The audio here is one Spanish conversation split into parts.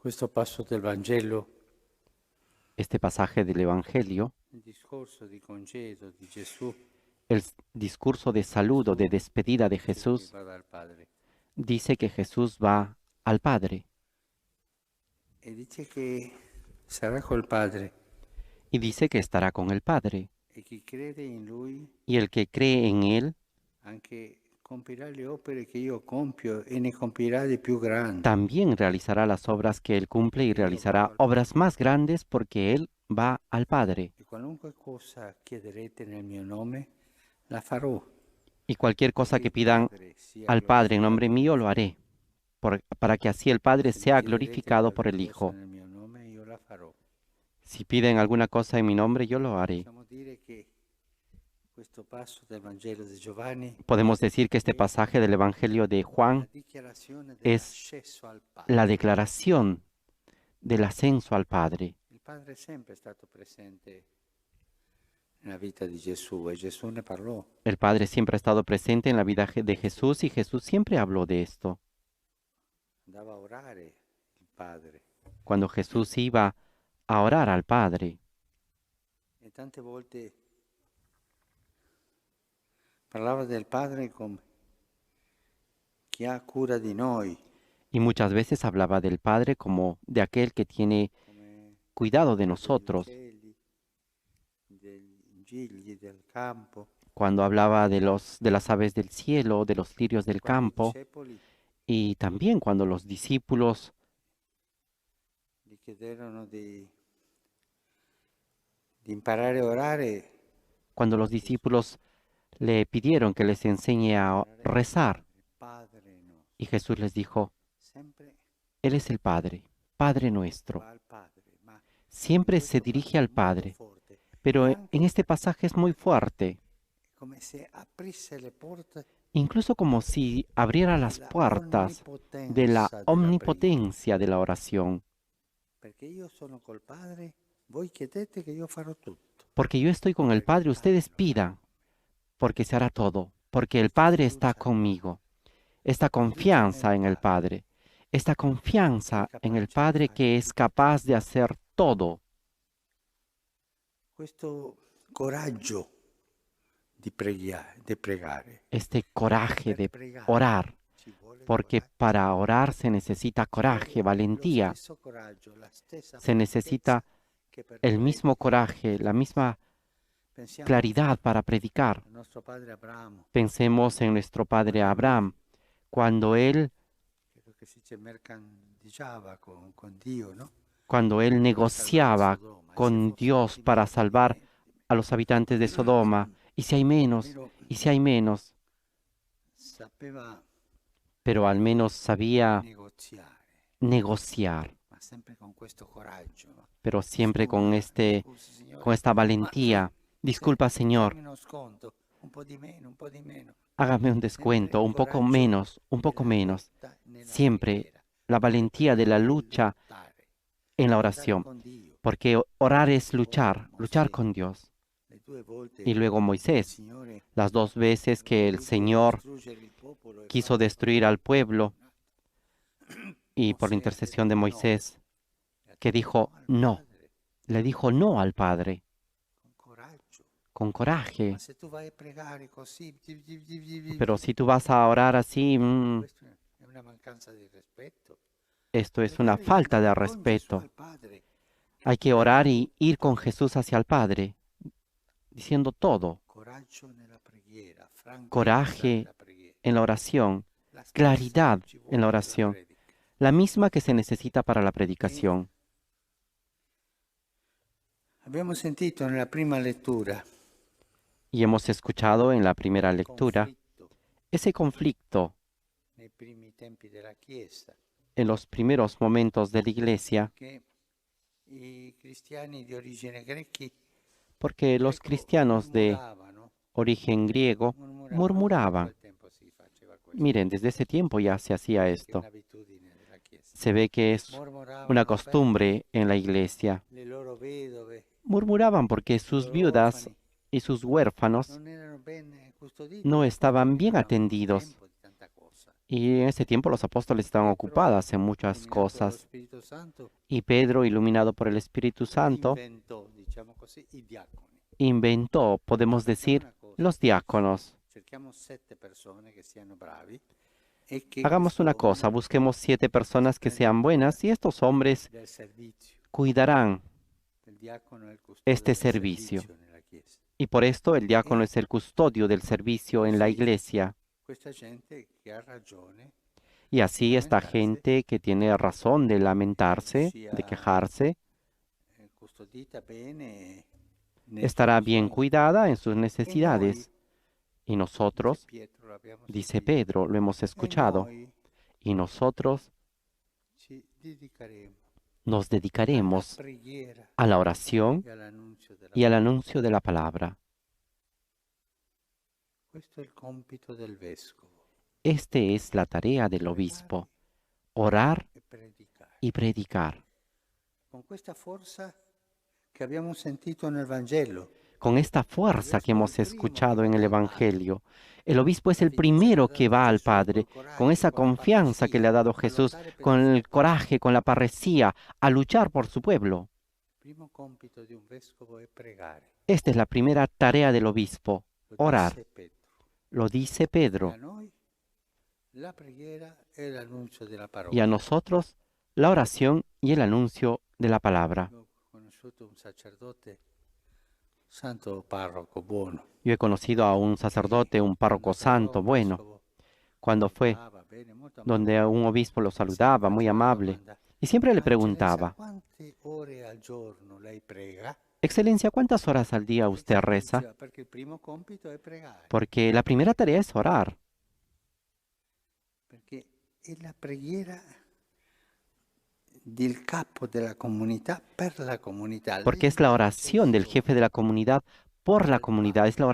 Questo passo del Vangelo, Este pasaje del Evangelio, il discorso di congedo di Gesù, discurso de saludo, de despedida de dice che Jesús, va dal Padre dice que Jesús va al Padre e dice che sarà col Padre y dice que estará con el Padre. e chi crede in Lui Y el que cree en Él anche compirà le opere che io compio e ne compirà di più grandi, también realizará las obras que Él cumple y perché io vado realizará al obras Padre. más grandes porque Él va al Padre. E qualunque cosa chiederete nel mio nome, la farò, Y cualquier cosa perché que il pidan Padre sia al Padre en nombre glorificato mío nel lo haré, Figlio. para que así el Padre Se mi sea chiederete glorificado por qualche el cosa Hijo. nel mio nome, io la farò. Si piden alguna cosa en mi nombre, yo lo haré. Possiamo dire che questo passo del Vangelo di Giovanni Podemos decir que este è pasaje del Evangelio de la Juan dichiarazione es dell'accesso al la Padre. declaración del ascenso al Padre. Il Padre è sempre stato presente nella vita di Gesù e Gesù ne parlò. El Padre siempre ha estado presente en la vida de Jesús y Jesús siempre habló de esto. Andava a orare il Padre Cuando Jesús iba a orar al Padre e tante volte parlava del Padre come chi ha cura di noi, y muchas veces hablaba del Padre como de aquel que tiene come cuidado de cura degli nosotros. uccelli, degli gigli del campo. Cuando hablaba de las aves del cielo, de los lirios E del quando i campo, discepoli y también cuando los discípulos gli chiedevano di imparare a orare, cuando los Gesù discípulos le pidieron que les enseñe a orare al rezar, Padre, Padre nostro. y Jesús les dijo, Sempre Él es el Padre, Padre nuestro. va al Padre, ma in Siempre se questo dirige passo al è molto Padre, forte. E pero en anche este pasaje es muy fuerte, come se aprisse le porte incluso como si abriera las della puertas de la onnipotenza della preghiera. omnipotencia de la oración, Perché io sono col Padre, voi chiedete che io farò tutto. porque yo estoy con el Perché il Padre, Padre ustedes lo sa. pidan, porque se hará todo, porque el Questa Padre está fiducia, conmigo, esta fiducia nel confianza en el Padre, Padre, esta che è confianza en el capace di Padre fare que es tutto. capaz de hacer todo, Questo coraggio di pregare. este coraje Per de pregare orar, ci vuole porque coraggio. para orar se necesita Ci vuole coraje, lo valentía, stesso coraggio, la stessa se franchezza necesita che per el poter mismo dire. coraje, la misma Pensiamo claridad para predicar. al nostro padre Abramo, Pensemos en nuestro padre quando lui, Abraham, cuando él, credo che si dice, mercanteggiava con Dio, no? cuando él Per salvare negociaba Sodoma. E se con fossero Dios di para meno, di salvar meno, a los habitantes de Sodoma, y si hay menos, almeno y si hay menos, sapeva pero al menos sabía negoziare, negociar, ma sempre con questo coraggio, no? pero siempre Scusi, con Signore, esta ma valentía. Disculpa, Señor, fammi uno sconto, un po' di meno, un po' di meno. hágame un Sempre descuento, il un poco coraggio menos, un poco della menos. lotta nella Siempre preghiera, la perché valentía de la pregare è lucha lottare, en la lottare oración, con Dio. porque orar es Poi luchar, luchar Mosè, con Dios. le due volte Y luego che il Moisés, Signore las dos veces ha que el voluto Señor distruggere il popolo e quiso farlo destruir al pueblo, tornare. y por la Mosè ha intercesión de detto no, Moisés, ha que detto no dijo al no, Padre, le dijo no al Padre, con coraggio. con Ma coraje. se tu vai a pregare così, Pero si tú vas a orar así, questo è una mancanza di rispetto. esto es una Pregare e falta de andare con Gesù respeto. al Padre, Hay que dando orar y ir tutto. con Jesús hacia el Padre, diciendo todo. Coraggio nella preghiera, franchezza Coraje nella preghiera. en la oración, La stessa claridad che ci en la vuole per la oración, predica. la misma que se necesita para la E predicación. abbiamo sentito nella prima lettura Y hemos escuchado en la primera il lectura conflitto ese conflicto nei primi tempi della Chiesa, en los primeros momentos de la iglesia, che i cristiani di origine porque los greco cristianos de murmuravano, origen griego ancora in murmuraban. quel tempo si faceva questo, Miren, desde ese tiempo ya se hacía che è esto. un'abitudine della Chiesa. Se ve que es una Mormoravano perché costumbre en la iglesia. le loro vedove, Murmuraban porque i sus loro viudas orfani y sus huérfanos non erano ben custoditi no perché estaban bien vivevano un atendidos, tempo di tanta cosa. Y en ese tiempo los apóstoles estaban ocupados en muchas Illuminato dallo cosas. Spirito Santo, Y Pedro, iluminado por el Espíritu Santo, inventò, diciamo così, i diaconi. inventó, podemos Facciamo decir, una cosa, los diáconos. cerchiamo 7 persone che siano bravi e che Hagamos questo una cosa, uomo busquemos 7 personas que prenda sean cura buenas y estos hombres del servizio. cuidarán Il diacono è il custode este del servicio. servizio nella Chiesa. Y por esto el diácono E es el custodio del servicio en la così iglesia. questa gente che ha ragione Y di así esta lamentarsi gente que tiene razón de lamentarse, de sia quejarse, custodita bene nei suoi estará bien bisogni. cuidada en sus E noi, necesidades. Y dice nosotros, Pietro, l'abbiamo dice sentito, Pedro, lo hemos e escuchado, noi y nosotros ci dedicheremo nos alla dedicaremos preghiera a la oración e all'annunzio della y al parola. anuncio de la palabra. Questo è il compito del vescovo, Este es la tarea del obispo, orar e predicare. y predicar. Con questa forza che abbiamo sentito nel Vangelo, Con esta fuerza que hemos escuchado en el Evangelio, el obispo es el primero que va al Padre, con esa confianza que le ha dado Jesús, con el coraje, con la parresía, a luchar por su pueblo. il primo compito di un vescovo è pregare. Esta es la primera tarea del obispo, Lo orar. disse Pietro. Lo dice E a Pedro. noi la preghiera e l'annuncio della Y a parola. nosotros la oración y el anuncio de la palabra. Ho conosciuto un sacerdote, santo parroco buono. Yo he conocido a un sacerdote, un párroco santo, bueno, cuando fue donde a un obispo lo saludaba, muy amable, y siempre le preguntaba, Quante ore al giorno lei prega? Excelencia, ¿cuántas horas al día usted reza? Diceva, perché il primo compito è pregare, Porque la primera tarea es orar, perché è la preghiera del capo della comunità per la comunità. porque es la oración del jefe de la comunidad por la comunidad, es la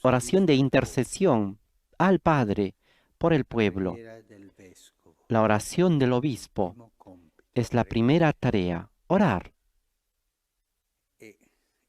oración de intercesión al Padre por el pueblo. Preghiera del vescovo, La oración del obispo primo compito. es la primera tarea, orar. E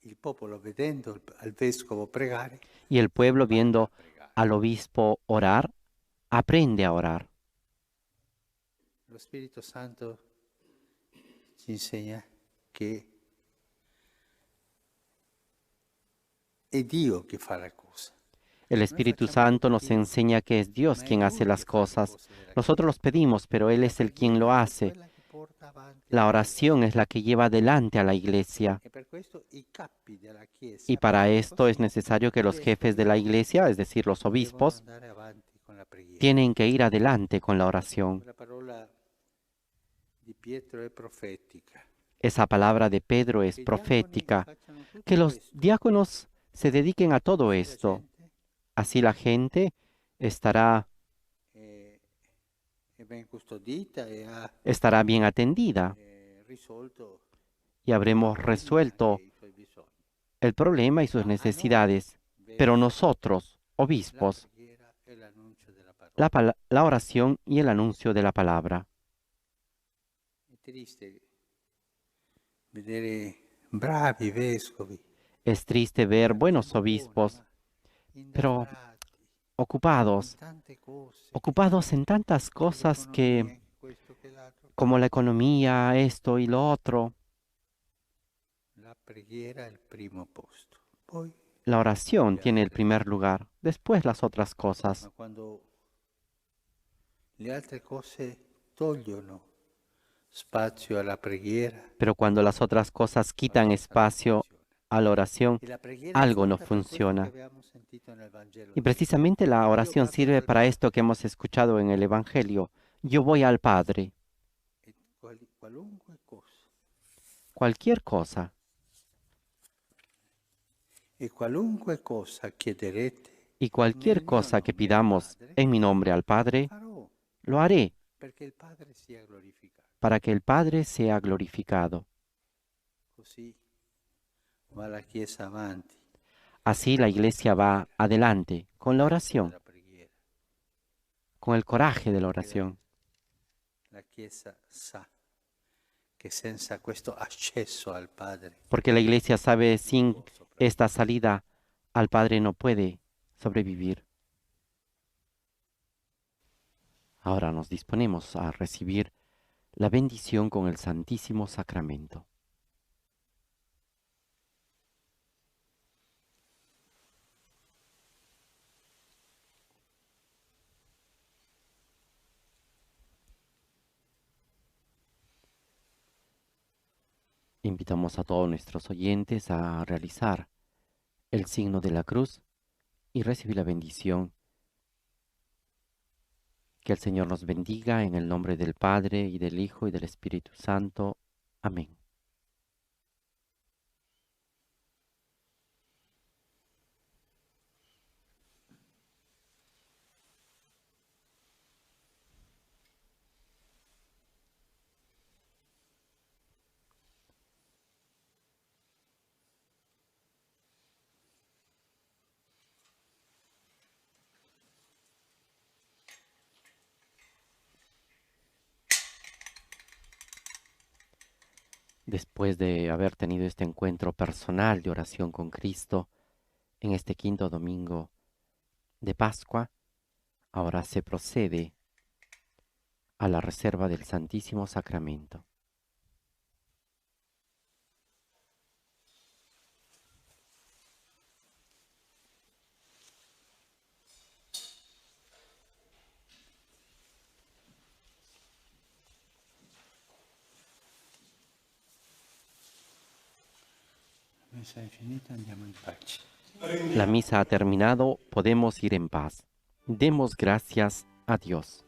il popolo vedendo al vescovo pregare, Y el pueblo impara viendo a pregare. al obispo orar, aprende a orar. Lo Spirito Santo ci insegna che è Dio che fa la cosa. El Espíritu Santo nos enseña que es Dios quien hace las cosas. Nosotros los pedimos, pero Él es el quien lo hace. La oración es la que lleva adelante a la iglesia. Y para esto es necesario que los jefes de la iglesia, es decir, los obispos, tienen que ir adelante con la oración. La parola di Pietro è profetica. Esa palabra de Pedro es profética. Que los diáconos se dediquen a todo esto. Así la gente estará Ben custodita e ha estará bien atendida risolto y habremos resuelto i suoi bisogni. el problema y sus necesidades. Pero nosotros, La obispos, preghiera e l'annuncio della parola. la oración y el anuncio de la palabra. È triste vedere bravi vescovi Es triste ver buenos obispos pero indabrati ocupados, in tante cose, ocupados en tantas cosas que, economia, questo che l'altro. como la economía, esto y lo otro, La preghiera è il primo posto. Poi, la oración tiene el primer lugar, después las otras cosas. ma quando le altre cose togliono spazio alla preghiera, Pero cuando las otras cosas quitan espacio a la oración, e la preghiera algo è no fatta per questo funciona. che abbiamo sentito nel Vangelo. Y precisamente la oración sirve para esto que hemos escuchado en el Evangelio. Yo voy al Padre, E qualunque cosa, cualquier cosa, e qualunque cosa chiederete y cualquier cosa que pidamos en mi nombre al Padre, farò lo haré perché il Padre sia glorificato. para que el Padre sea glorificado. Così va la Chiesa avanti Así la iglesia va adelante con la oración, nella preghiera. con el coraje de la oración, La Chiesa sa che senza questo accesso al Padre porque la iglesia sabe sin può sopravvivere. esta salida al Padre no puede sobrevivir. Ahora nos disponemos a recibir la bendición con el Santísimo Sacramento. Invitamos a todos nuestros oyentes a realizar el signo de la cruz y recibir la bendición. Que el Señor nos bendiga en el nombre del Padre, y del Hijo, y del Espíritu Santo. Amén. Después de haber tenido este encuentro personal de oración con Cristo en este quinto domingo de Pascua, ahora se procede a la reserva del Santísimo Sacramento. La messa è finita, andiamo in pace. La misa ha terminado, podemos ir en paz. Demos gracias a Dios.